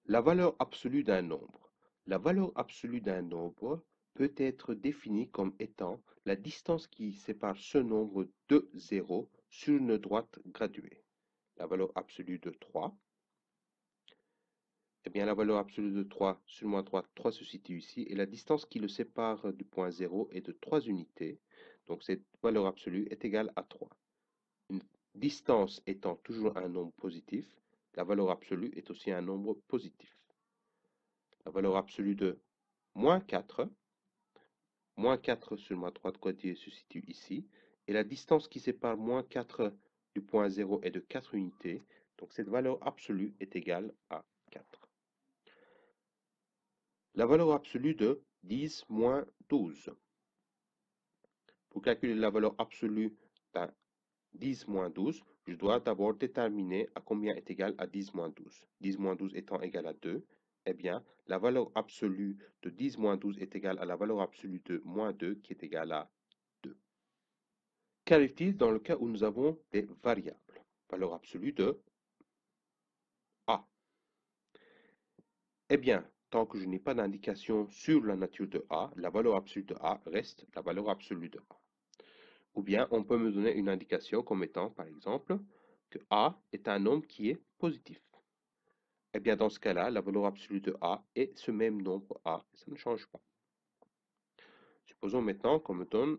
La valeur absolue d'un nombre. La valeur absolue d'un nombre peut être définie comme étant la distance qui sépare ce nombre de 0 sur une droite graduée. La valeur absolue de 3, eh bien la valeur absolue de 3 sur ma droite, 3 se situe ici, et la distance qui le sépare du point 0 est de 3 unités. Donc cette valeur absolue est égale à 3. Une distance étant toujours un nombre positif, la valeur absolue est aussi un nombre positif. La valeur absolue de moins 4 sur ma droite quadratique se situe ici, et la distance qui sépare moins 4 du point 0 est de 4 unités, donc cette valeur absolue est égale à 4. La valeur absolue de 10 moins 12. Pour calculer la valeur absolue d'un 10 moins 12, je dois d'abord déterminer à combien est égal à 10 moins 12. 10 moins 12 étant égal à 2, eh bien, la valeur absolue de 10 moins 12 est égale à la valeur absolue de moins 2 qui est égale à 2. Qu'arrive-t-il dans le cas où nous avons des variables? Valeur absolue de A. Eh bien, tant que je n'ai pas d'indication sur la nature de A, la valeur absolue de A reste la valeur absolue de A. Ou bien, on peut me donner une indication comme étant, par exemple, que A est un nombre qui est positif. Eh bien, dans ce cas-là, la valeur absolue de A est ce même nombre A, ça ne change pas. Supposons maintenant qu'on me donne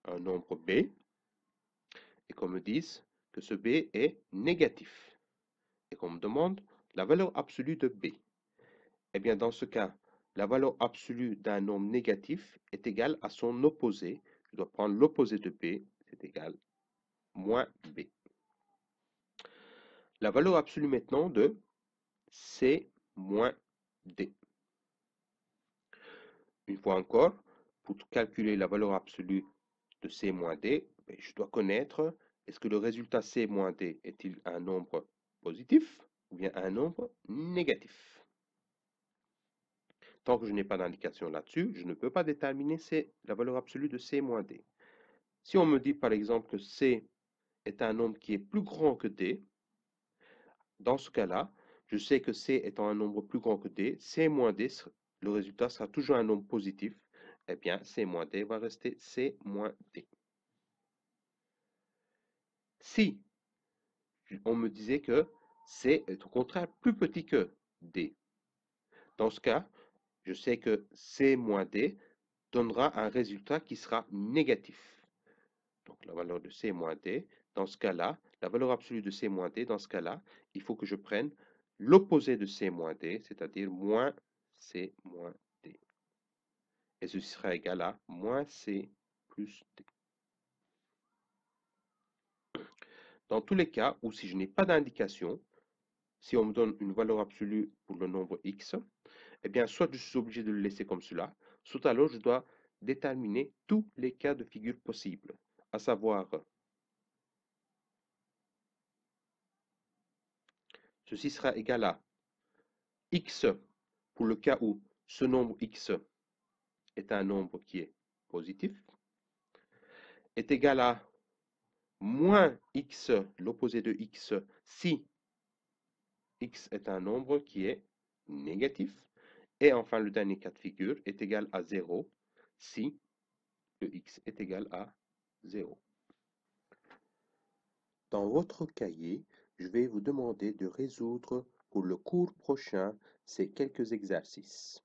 un nombre B et qu'on me dise que ce B est négatif et qu'on me demande la valeur absolue de B. Eh bien, dans ce cas, la valeur absolue d'un nombre négatif est égale à son opposé. Je dois prendre l'opposé de B, c'est égal moins B. La valeur absolue maintenant de C moins D. Une fois encore, pour calculer la valeur absolue de C moins D, je dois connaître, est-ce que le résultat C moins D est-il un nombre positif ou bien un nombre négatif? Tant que je n'ai pas d'indication là-dessus, je ne peux pas déterminer la valeur absolue de C moins D. Si on me dit par exemple que C est un nombre qui est plus grand que D, dans ce cas-là, je sais que C étant un nombre plus grand que D, C moins D, le résultat sera toujours un nombre positif. Eh bien, C moins D va rester C moins D. Si on me disait que C est au contraire plus petit que D, dans ce cas, je sais que C moins D donnera un résultat qui sera négatif. Donc la valeur de C moins D, dans ce cas-là, la valeur absolue de C moins D, dans ce cas-là, il faut que je prenne l'opposé de C moins D, c'est-à-dire moins C moins D. Et ceci sera égal à moins C plus D. Dans tous les cas où si je n'ai pas d'indication, si on me donne une valeur absolue pour le nombre x, eh bien, soit je suis obligé de le laisser comme cela, soit alors je dois déterminer tous les cas de figure possibles, à savoir, ceci sera égal à x pour le cas où ce nombre x est un nombre qui est positif, est égal à moins x, l'opposé de x, si x est un nombre qui est négatif. Et enfin, le dernier cas de figure est égal à 0 si le x est égal à 0. Dans votre cahier, je vais vous demander de résoudre pour le cours prochain ces quelques exercices.